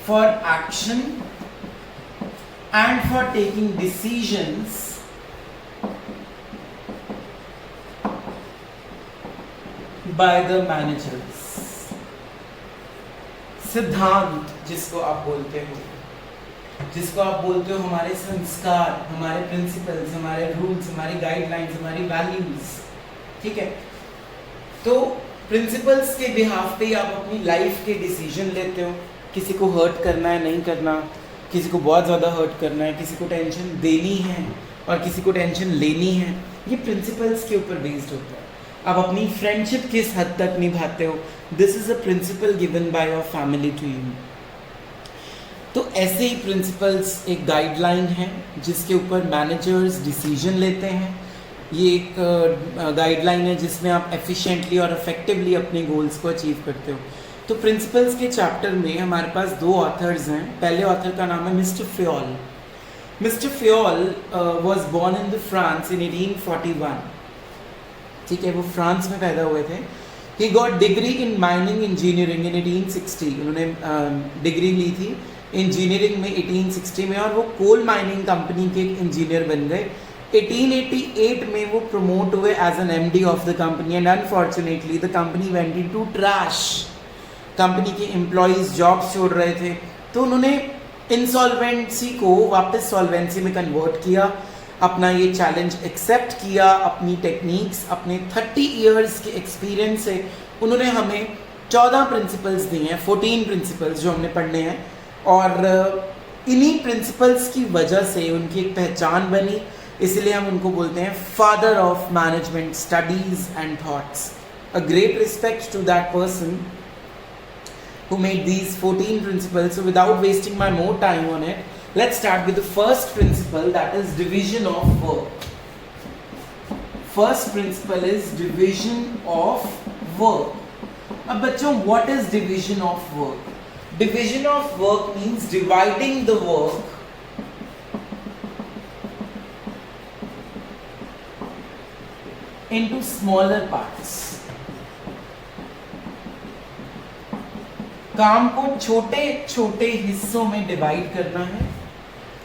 for action and for taking decisions by the managers. सिद्धांत जिसको आप बोलते हो हमारे संस्कार, हमारे प्रिंसिपल्स, हमारे रूल्स, हमारी गाइडलाइंस, हमारी वैल्यूज, ठीक है। तो प्रिंसिपल्स के बिहाफ पे आप अपनी लाइफ के डिसीजन लेते हो, किसी को हर्ट करना है नहीं करना, किसी को बहुत ज़्यादा हर्ट करना है, किसी को टेंशन देनी है और किसी को टेंशन लेनी है, ये प्रिंसिपल्स के ऊपर बेस्ड होता है। आप अपनी फ्रेंडशिप किस हद तक निभाते हो, this is a principle given by your family to you. तो ऐसे ही प्रिंसिपल्स एक गाइडलाइन है जिसके ऊपर मैनेजर्स डिसीजन लेते हैं। ये एक गाइडलाइन है जिसमें आप एफिशिएंटली और इफेक्टिवली अपने गोल्स को अचीव करते हो। तो प्रिंसिपल्स के चैप्टर में हमारे पास 2 ऑथर्स हैं। पहले ऑथर का नाम है mister Fayol. Mister Fayol was born in the France in 1841, ठीक है, वो फ्रांस में पैदा हुए थे। He got degree in mining engineering in 1860, उन्होंने डिग्री ली थी इंजीनियरिंग में 1860 में, और वो कोल माइनिंग कंपनी के एक इंजीनियर बन गए। 1888 में वो प्रमोट हुए as an MD of the company, and unfortunately the company went into trash. Company के एम्प्लॉयज जॉब छोड़ रहे थे, तो उन्होंने इंसॉल्वेंसी को वापस सॉल्वेंसी में कन्वर्ट किया, अपना ये चैलेंज एक्सेप्ट किया, अपनी टेक्निक्स, अपने 30 इयर्स के एक्सपीरियंस से उन्होंने हमें 14 प्रिंसिपल्स दिए हैं, 14 प्रिंसिपल्स जो हमने पढ़ने हैं, और इन्हीं प्रिंसिपल्स की वजह से उनकी एक पहचान बनी, इसलिए हम उनको बोलते हैं father of management studies and thoughts. A great respect to that person who made these 14 principles. So without wasting my more time on it, let's start with the first principle, that is division of work. First principle is division of work. अब बच्चों, what is division of work? Division of work means dividing the work into smaller parts. काम को छोटे छोटे हिस्सों में divide करना है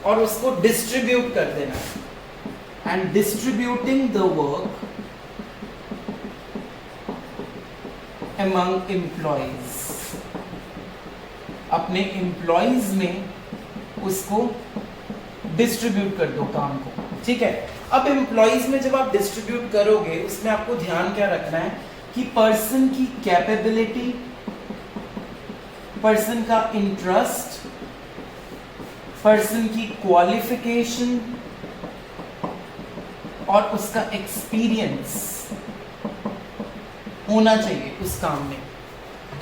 और उसको डिस्ट्रीब्यूट कर देना है। And distributing the work among employees, अपने एम्प्लॉयज में उसको डिस्ट्रीब्यूट कर दो काम को, ठीक है। अब एम्प्लॉयज में जब आप डिस्ट्रीब्यूट करोगे, उसमें आपको ध्यान क्या रखना है कि पर्सन की कैपेबिलिटी, पर्सन का इंटरेस्ट, पर्सन की क्वालिफिकेशन और उसका एक्सपीरियंस होना चाहिए उस काम में।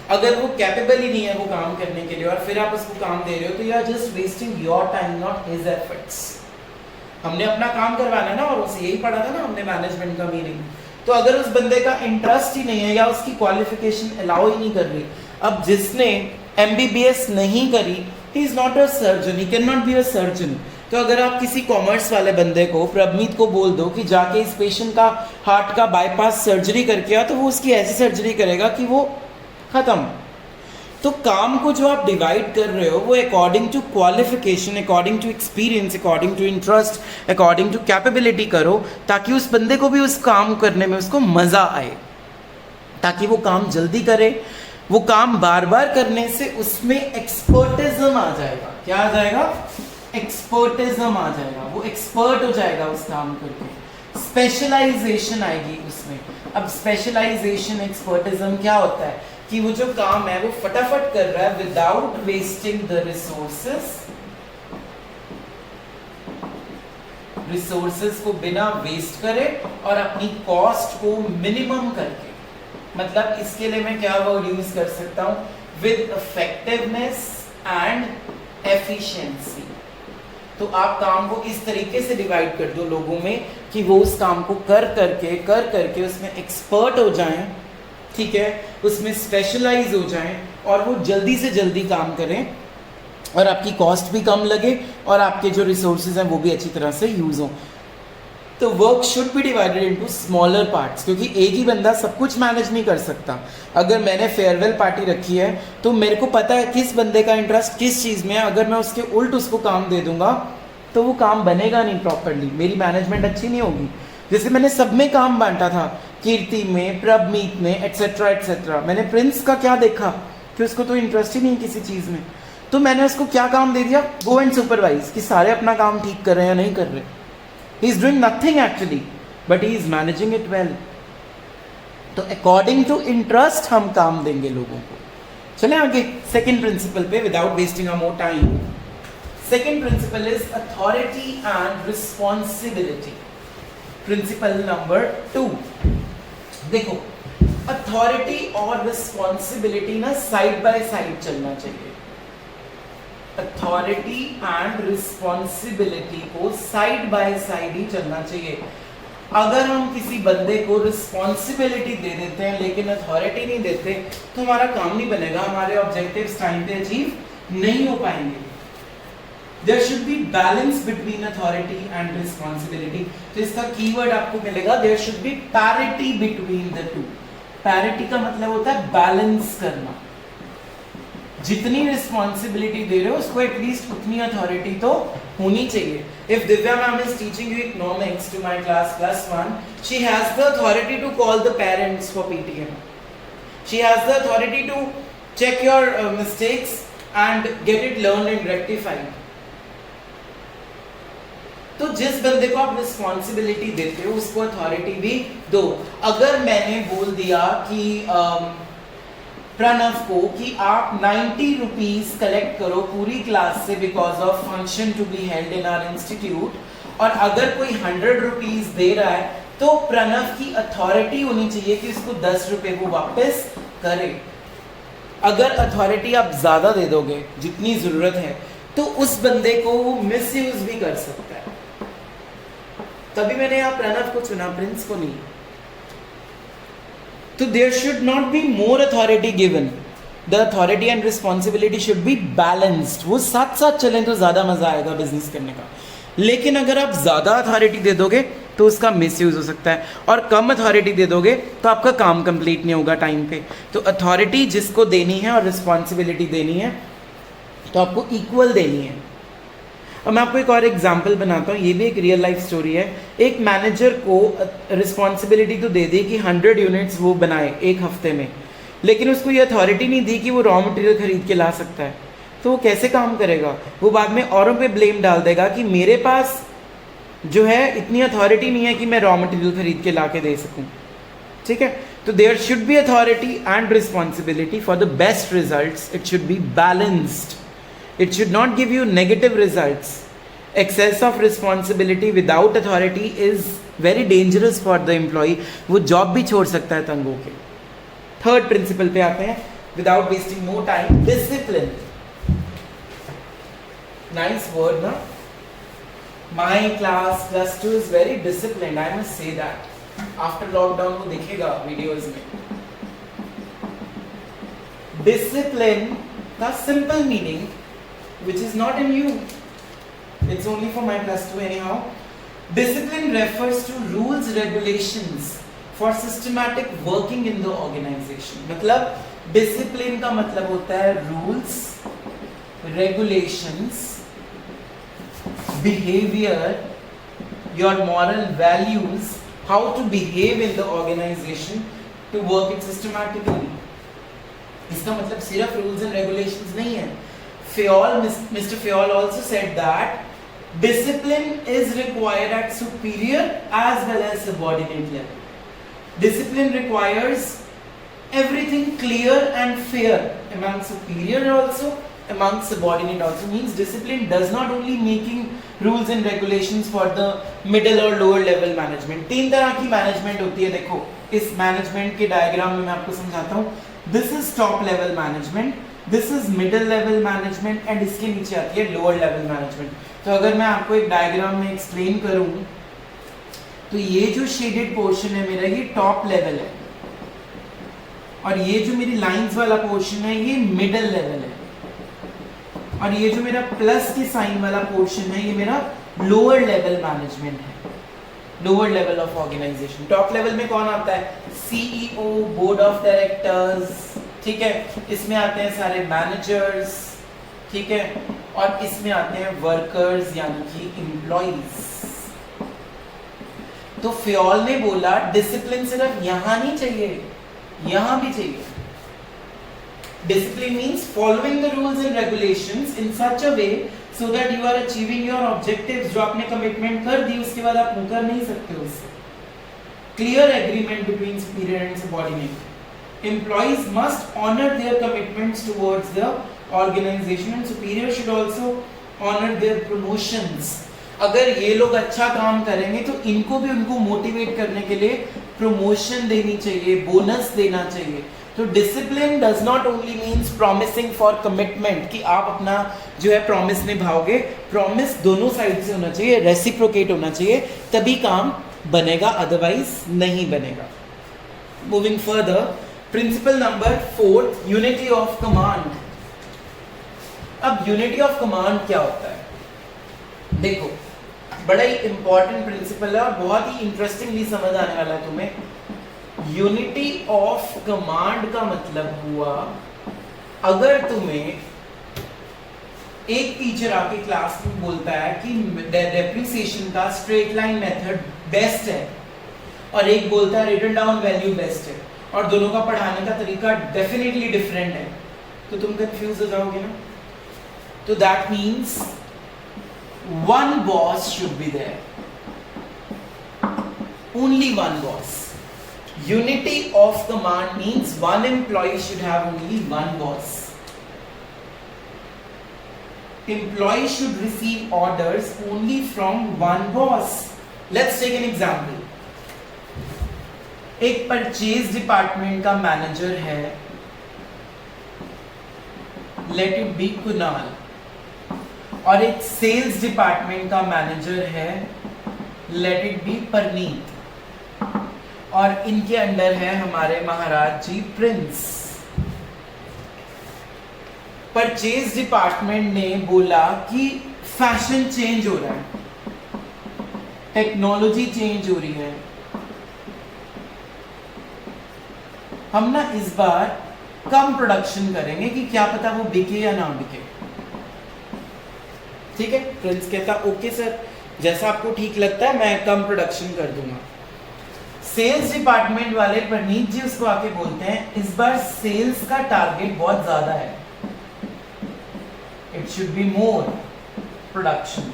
अगर वो कैपेबल ही नहीं है वो काम करने के लिए और फिर आप उसको काम दे रहे हो, तो you are just wasting your time, not his efforts. हमने अपना काम करवाना है ना, और उसे यही पढ़ा था ना हमने मैनेजमेंट का मीनिंग। तो अगर उस बंदे का इंटरेस्ट ही नहीं है या उसकी क्वालिफिकेशन अलाउ ही नहीं कर रही, अब जिसने MBBS नहीं करी, he is not a surgeon, he can not be a surgeon. तो अगर आप किसी कॉमर्स वाले बंदे को, प्रभमीत को बोल दो कि जाके इस पेशेंट का हार्ट का बाईपास सर्जरी करके आ, तो वो उसकी ऐसी सर्जरी करेगा कि वो खत्म। तो काम को जो आप डिवाइड कर रहे हो वो according to qualification, according to experience, according to interest, according to capability करो, ताकि उस बंदे को भी उस काम करने में उसको मजा आए, ताकि वो काम जल्दी करे। वो काम बार बार करने से उसमें एक्सपर्टिज्म आ जाएगा। क्या आ जाएगा? एक्सपर्टिज्म आ जाएगा, वो एक्सपर्ट हो जाएगा उस काम करके, स्पेशलाइजेशन आएगी उसमें। अब स्पेशलाइजेशन, एक्सपर्टिज्म क्या होता है कि वो जो काम है वो फटाफट कर रहा है विदाउट वेस्टिंग द रिसोर्सेस को बिना वेस्ट करे और अपनी कॉस्ट को मिनिमम करके। मतलब इसके लिए मैं क्या वर्ड यूज कर सकता हूं? With effectiveness and efficiency. तो आप काम को इस तरीके से डिवाइड कर दो लोगों में कि वो उस काम को कर करके उसमें एक्सपर्ट हो जाएं, ठीक है, उसमें स्पेशलाइज हो जाएं और वो जल्दी से जल्दी काम करें और आपकी कॉस्ट भी कम लगे और आपके जो रिसोर्सेज हैं वो भी अच्छी तरह से यूज हो। तो work should be divided into smaller parts, क्योंकि एक ही बंदा सब कुछ मैनेज नहीं कर सकता। अगर मैंने फेयरवेल पार्टी रखी है तो मेरे को पता है किस बंदे का इंटरेस्ट किस चीज़ में है, अगर मैं उसके उल्ट उसको काम दे दूंगा तो वो काम बनेगा नहीं प्रॉपरली, मेरी मैनेजमेंट अच्छी नहीं होगी। जैसे मैंने सब में काम बांटा था, कीर्ति में, प्रभमीत में, एट्सेट्रा एट्सेट्रा। मैंने प्रिंस का क्या देखा कि उसको तो इंटरेस्ट ही नहीं है किसी चीज़ में, तो मैंने उसको क्या काम दे दिया, गो एंड सुपरवाइज, कि सारे अपना काम ठीक कर रहे हैं या नहीं कर रहे। He is doing nothing actually, but he is managing it well. तो अकॉर्डिंग टू इंटरेस्ट हम काम देंगे लोगों को। चले आगे सेकेंड प्रिंसिपल पे, without wasting a more time. Second principle is authority and responsibility. Principle number 2, देखो अथॉरिटी और रिस्पॉन्सिबिलिटी ना साइड बाय साइड चलना चाहिए। अथॉरिटी एंड रिस्पॉन्सिबिलिटी को साइड बाय साइड ही चलना चाहिए। अगर हम किसी बंदे को रिस्पॉन्सिबिलिटी दे देते हैं लेकिन अथॉरिटी नहीं देते तो हमारा काम नहीं बनेगा, हमारे ऑब्जेक्टिव्स टाइम पे अचीव नहीं हो पाएंगे। There should be balance between authority and responsibility. तो इसका कीवर्ड आपको मिलेगा, there should be parity between the two. Parity का मतलब होता है बैलेंस करना। जितनी रिस्पॉन्सिबिलिटी दे रहे हो उसको एटलीस्ट उतनी अथॉरिटी तो होनी चाहिए। If Divya ma'am is teaching you economics to my class +1, she has the authority to call the parents for PTM, she has the authority to check your mistakes and get it learn and rectified. तो जिस बंदे को आप responsibility देते हो उसको authority भी दो। अगर मैंने बोल दिया कि प्रणव को कि आप 90 रुपीज कलेक्ट करो पूरी क्लास से because of function to be held in our institute, और अगर कोई 100 रुपीज दे रहा है तो प्रणव की अथॉरिटी होनी चाहिए कि उसको 10 रुपए वो वापस करे। अगर अथॉरिटी आप ज्यादा दे दोगे जितनी जरूरत है तो उस बंदे को वो मिसयूज भी कर सकता है। तभी मैंने यहाँ प्रणव को चुना, प्रिंस को नहीं। तो there should not be more authority given, the authority and responsibility should be balanced. वो साथ साथ चलें तो ज्यादा मजा आएगा बिजनेस करने का। लेकिन अगर आप ज्यादा अथॉरिटी दे दोगे तो उसका मिसयूज हो सकता है, और कम अथॉरिटी दे दोगे तो आपका काम कंप्लीट नहीं होगा टाइम पे। तो अथॉरिटी जिसको देनी है और रिस्पॉन्सिबिलिटी देनी है तो आपको इक्वल देनी है। और मैं आपको एक और एग्जांपल बनाता हूँ, ये भी एक रियल लाइफ स्टोरी है। एक मैनेजर को रिस्पॉन्सिबिलिटी तो दे दी कि 100 यूनिट्स वो बनाए एक हफ्ते में, लेकिन उसको ये अथॉरिटी नहीं दी कि वो रॉ मटेरियल खरीद के ला सकता है। तो वो कैसे काम करेगा? वो बाद में औरों पे ब्लेम डाल देगा कि मेरे पास जो है इतनी अथॉरिटी नहीं है कि मैं रॉ मटेरियल खरीद के ला के दे सकूँ। ठीक है, तो there should be authority and responsibility for the best results. It should be balanced, it should not give you negative results. Excess of responsibility without authority is very dangerous for the employee. वो job भी छोड़ सकता है तंग होके। Third principal पे आते हैं, without wasting more time, discipline. Nice word, ना? My class +2 is very disciplined. I must say that. After lockdown वो दिखेगा वीडियोस में। Discipline का simple meaning, which is not in you, it's only for my +2 anyhow. Discipline refers to rules, regulations for systematic working in the organization. मतलब discipline का मतलब होता है rules, regulations, behavior, your moral values, how to behave in the organization to work it systematically. इसका मतलब सिर्फ rules and regulations नहीं है। Mr. Fayol also said that discipline is required at superior as well as subordinate level. Discipline requires everything clear and fair among superior also, among subordinate also. Means discipline does not only making rules and regulations for the middle or lower level management. 3 तरह की management होती है। देखो इस management के diagram में मैं आपको समझाता हूँ। This is top level management, this is middle level management and इसके नीचे आती है लोअर लेवल मैनेजमेंट। तो अगर मैं आपको एक डायग्राम में एक्सप्लेन करूं तो ये जो शेडेड पोर्शन है मेरा, ये टॉप लेवल है, और ये जो मेरी लाइंस वाला पोर्शन है ये मिडिल लेवल है, और ये जो मेरा प्लस के साइन वाला पोर्शन है ये मेरा लोअर लेवल मैनेजमेंट है। Lower level of organisation. Top level में कौन आता है? सीईओ, बोर्ड ऑफ डायरेक्टर्स, ठीक है, इसमें आते हैं सारे मैनेजर्स, ठीक है, और इसमें आते हैं वर्कर्स यानी कि एम्प्लॉइज। तो फ्योल ने बोला डिसिप्लिन सिर्फ यहां नहीं चाहिए, यहां भी चाहिए। Discipline means following the rules and regulations in such a way so that you are achieving your objectives। जो आपने कमिटमेंट कर दी उसके बाद आप मुकर नहीं सकते उससे। Clear agreement between superior and subordinate. Employees must honor their commitments towards the organization and superior should also honor their promotions। अगर ये लोग अच्छा काम करेंगे तो इनको भी उनको मोटिवेट करने के लिए प्रमोशन देनी चाहिए, बोनस देना चाहिए। तो discipline does not only means promising for commitment कि आप अपना जो है प्रॉमिस निभाओगे। प्रॉमिस दोनों साइड से होना चाहिए, रेसिप्रोकेट होना चाहिए, तभी काम बनेगा, अदरवाइज नहीं बनेगा। Moving further, principle number 4, unity of command. अब यूनिटी ऑफ कमांड क्या होता है? देखो, बड़ा ही इंपॉर्टेंट प्रिंसिपल है और बहुत ही इंटरेस्टिंगली समझ आने वाला है तुम्हें। यूनिटी ऑफ कमांड का मतलब हुआ, अगर तुम्हें एक टीचर आके क्लास में बोलता है कि डेप्रिसिएशन का स्ट्रेट लाइन मेथड बेस्ट है और एक बोलता है रिटन डाउन वैल्यू बेस्ट है और दोनों का पढ़ाने का तरीका डेफिनेटली डिफरेंट है, तो तुम कंफ्यूज हो जाओगे ना। तो that means one boss should be there, only one boss। Unity of command means one employee should have only one boss। Employee should receive orders only from one boss। Let's take an example। एक purchase department का manager है, let it be Kunal, और एक sales department का manager है, let it be Preneet, और इनके under है हमारे महाराज जी प्रिंस। परचेज डिपार्टमेंट ने बोला कि फैशन चेंज हो रहा है, टेक्नोलॉजी चेंज हो रही है, हम ना इस बार कम प्रोडक्शन करेंगे कि क्या पता वो बिके या ना बिके। ठीक है, प्रिंस कहता ओके सर, जैसा आपको ठीक लगता है मैं कम प्रोडक्शन कर दूंगा। सेल्स डिपार्टमेंट वाले परनीत जी उसको आके बोलते हैं इस बार सेल्स का टारगेट बहुत ज्यादा है, it should be more production,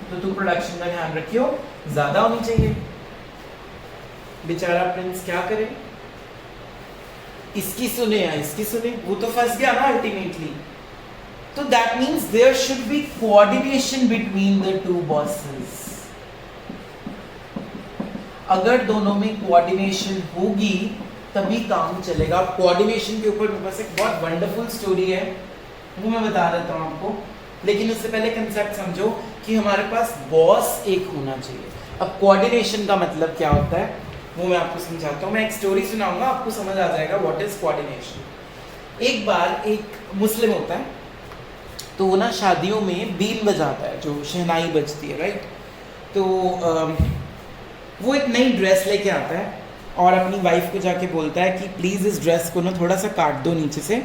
तो तू प्रोडक्शन का ध्यान रखियो, ज्यादा होनी चाहिए। बेचारा प्रिंस क्या करे, इसकी सुने या इसकी सुने, वो तो फंस गया ना ultimately. So that means there should be coordination between the two bosses। अगर दोनों में कोऑर्डिनेशन होगी तभी काम चलेगा। कोऑर्डिनेशन के ऊपर मेरे पास एक बहुत वंडरफुल स्टोरी है, वो मैं बता देता हूँ आपको, लेकिन उससे पहले कंसेप्ट समझो कि हमारे पास बॉस एक होना चाहिए। अब कोऑर्डिनेशन का मतलब क्या होता है वो मैं आपको समझाता हूँ। मैं एक स्टोरी सुनाऊंगा, आपको समझ आ जाएगा व्हाट इज कोऑर्डिनेशन। एक बार एक मुस्लिम होता है, तो वो ना शादियों में बीन बजाता है, जो शहनाई बजती है, राइट। तो वो एक नई ड्रेस लेके आता है और अपनी वाइफ को जाके बोलता है कि प्लीज़ इस ड्रेस को ना थोड़ा सा काट दो नीचे से,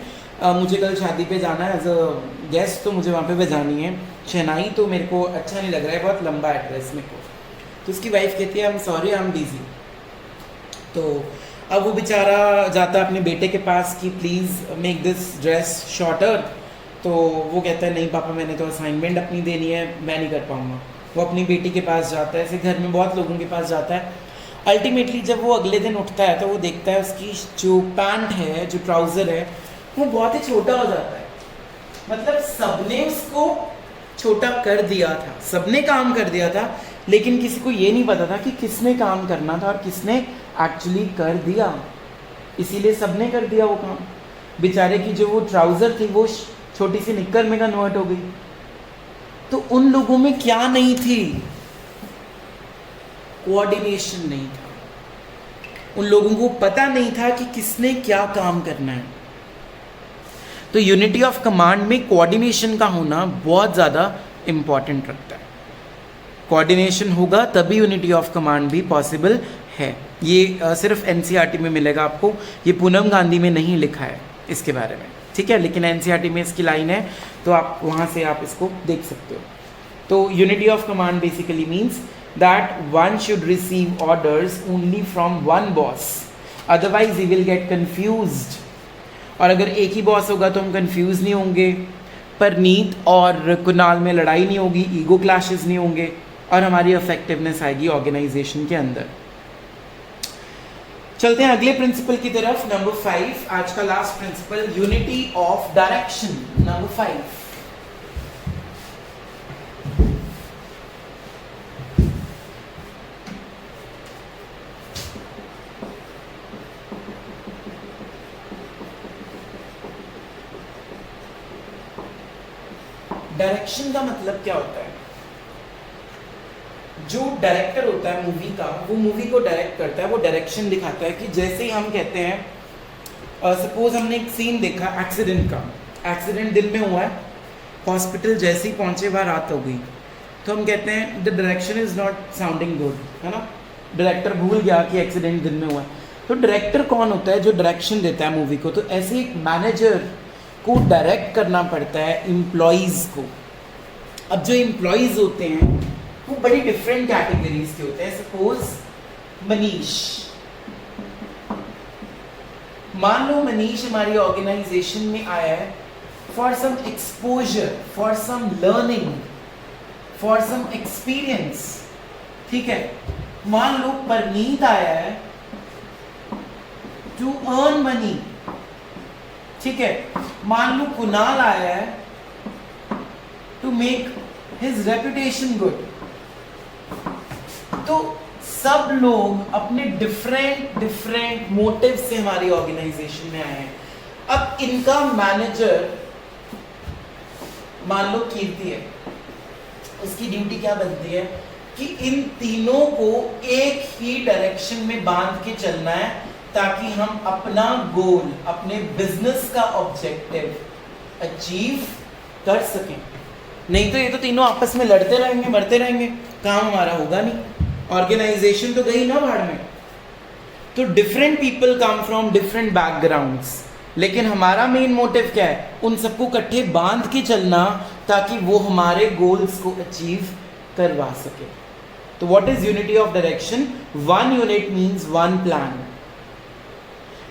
मुझे कल शादी पे जाना है एज अ गेस्ट, तो मुझे वहाँ पे बजानी है शहनाई, तो मेरे को अच्छा नहीं लग रहा है, बहुत लंबा है ड्रेस मेरे को। तो उसकी वाइफ कहती है I am sorry I am busy. तो अब वो बेचारा जाता है अपने बेटे के पास कि please make this dress shorter. तो वो कहता है नहीं पापा, मैंने तो असाइनमेंट अपनी देनी है, मैं नहीं कर पाऊँगा। वो अपनी बेटी के पास जाता है, ऐसे घर में बहुत लोगों के पास जाता है। अल्टीमेटली जब वो अगले दिन उठता है तो वो देखता है उसकी जो पैंट है, जो ट्राउज़र है, वो बहुत ही छोटा हो जाता है। मतलब सबने उसको छोटा कर दिया था, सबने काम कर दिया था, लेकिन किसी को ये नहीं पता था कि किसने काम करना था और किसने एक्चुअली कर दिया, इसीलिए सबने कर दिया वो काम। बेचारे की जो वो ट्राउज़र थी वो छोटी सी निक्कर में कन्वर्ट हो गई। तो उन लोगों में क्या नहीं थी? कोऑर्डिनेशन नहीं था। उन लोगों को पता नहीं था कि किसने क्या काम करना है। तो यूनिटी ऑफ कमांड में कोऑर्डिनेशन का होना बहुत ज़्यादा इम्पॉर्टेंट रखता है। कोऑर्डिनेशन होगा तभी यूनिटी ऑफ कमांड भी पॉसिबल है। ये सिर्फ एनसीईआरटी में मिलेगा आपको, ये पूनम गांधी में नहीं लिखा है इसके बारे में, ठीक है, लेकिन एनसीईआरटी में इसकी लाइन है, तो आप वहाँ से आप इसको देख सकते हो। तो unity of command basically means that one should receive orders only from one boss, otherwise he will get confused. और अगर एक ही बॉस होगा तो हम कंफ्यूज नहीं होंगे, परनीत और कुणाल में लड़ाई नहीं होगी, ईगो क्लैशेस नहीं होंगे, और हमारी इफेक्टिवनेस आएगी ऑर्गेनाइजेशन के अंदर। चलते हैं अगले प्रिंसिपल की तरफ, नंबर 5, आज का last principle, unity of direction, number 5। Direction का मतलब क्या होता है? जो डायरेक्टर होता है मूवी का, वो मूवी को डायरेक्ट करता है, वो डायरेक्शन दिखाता है कि जैसे ही हम कहते हैं सपोज हमने एक सीन देखा एक्सीडेंट का, एक्सीडेंट दिन में हुआ है, हॉस्पिटल जैसे ही पहुंचे वहाँ रात हो गई, तो हम कहते हैं the direction is not sounding good, है ना, डायरेक्टर भूल गया कि एक्सीडेंट दिन में हुआ है। तो डायरेक्टर कौन होता है? जो डायरेक्शन देता है मूवी को। तो ऐसे एक मैनेजर को डायरेक्ट करना पड़ता है एम्प्लॉयज़ को। अब जो एम्प्लॉयज़ होते हैं वो बड़ी डिफरेंट कैटेगरीज के होते हैं। सपोज मनीष, मान लो मनीष हमारी ऑर्गेनाइजेशन में आया है for some exposure, for some learning, for some experience, ठीक है। मान लो परनीत आया है टू अर्न मनी, ठीक है। मान लो कुणाल आया है to make his reputation good. तो सब लोग अपने डिफरेंट मोटिव से हमारी ऑर्गेनाइजेशन में आए हैं। अब इनका मैनेजर मान लो कीर्ति है, उसकी ड्यूटी क्या बनती है कि इन तीनों को एक ही डायरेक्शन में बांध के चलना है ताकि हम अपना गोल, अपने बिजनेस का ऑब्जेक्टिव अचीव कर सकें। नहीं तो ये तो तीनों आपस में लड़ते रहेंगे, मरते रहेंगे, काम हमारा होगा नहीं, ऑर्गेनाइजेशन तो गई ना भाड़ में। तो different people come from different backgrounds, लेकिन हमारा मेन मोटिव क्या है? उन सबको इकट्ठे बांध के चलना ताकि वो हमारे गोल्स को अचीव करवा सके। तो what is unity of direction? One unit means one plan.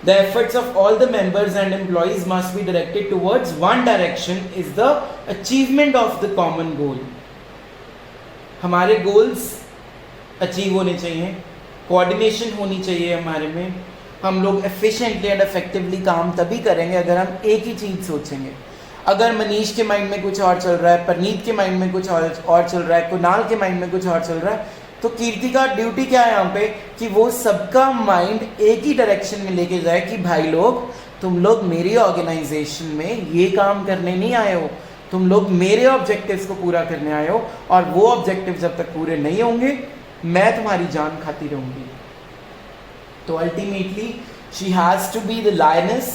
The efforts of all the members and employees must be directed towards one direction is the achievement of the common goal. हमारे goals achieve होने चाहिए, coordination होनी चाहिए हमारे में। हम लोग efficiently and effectively काम तभी करेंगे अगर हम एक ही चीज़ सोचेंगे। अगर मनीष के माइंड में कुछ और चल रहा है, परनीत के माइंड में कुछ और चल रहा है, कुणाल के माइंड में कुछ और चल रहा है, तो कीर्ति का ड्यूटी क्या है यहाँ पे कि वो सबका माइंड एक ही डायरेक्शन में लेके जाए कि भाई लोग, तुम लोग मेरी ऑर्गेनाइजेशन में ये काम करने नहीं आए हो, तुम लोग मेरे ऑब्जेक्टिव्स को पूरा करने आए हो, और वो ऑब्जेक्टिव जब तक पूरे नहीं होंगे मैं तुम्हारी जान खाती रहूंगी। तो ultimately she has to be the lioness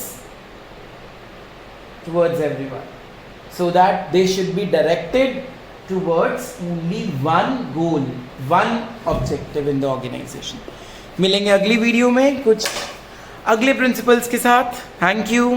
towards everyone so that they should be directed towards only one goal, one objective in the organization. मिलेंगे अगली वीडियो में कुछ अगले प्रिंसिपल्स के साथ। Thank you.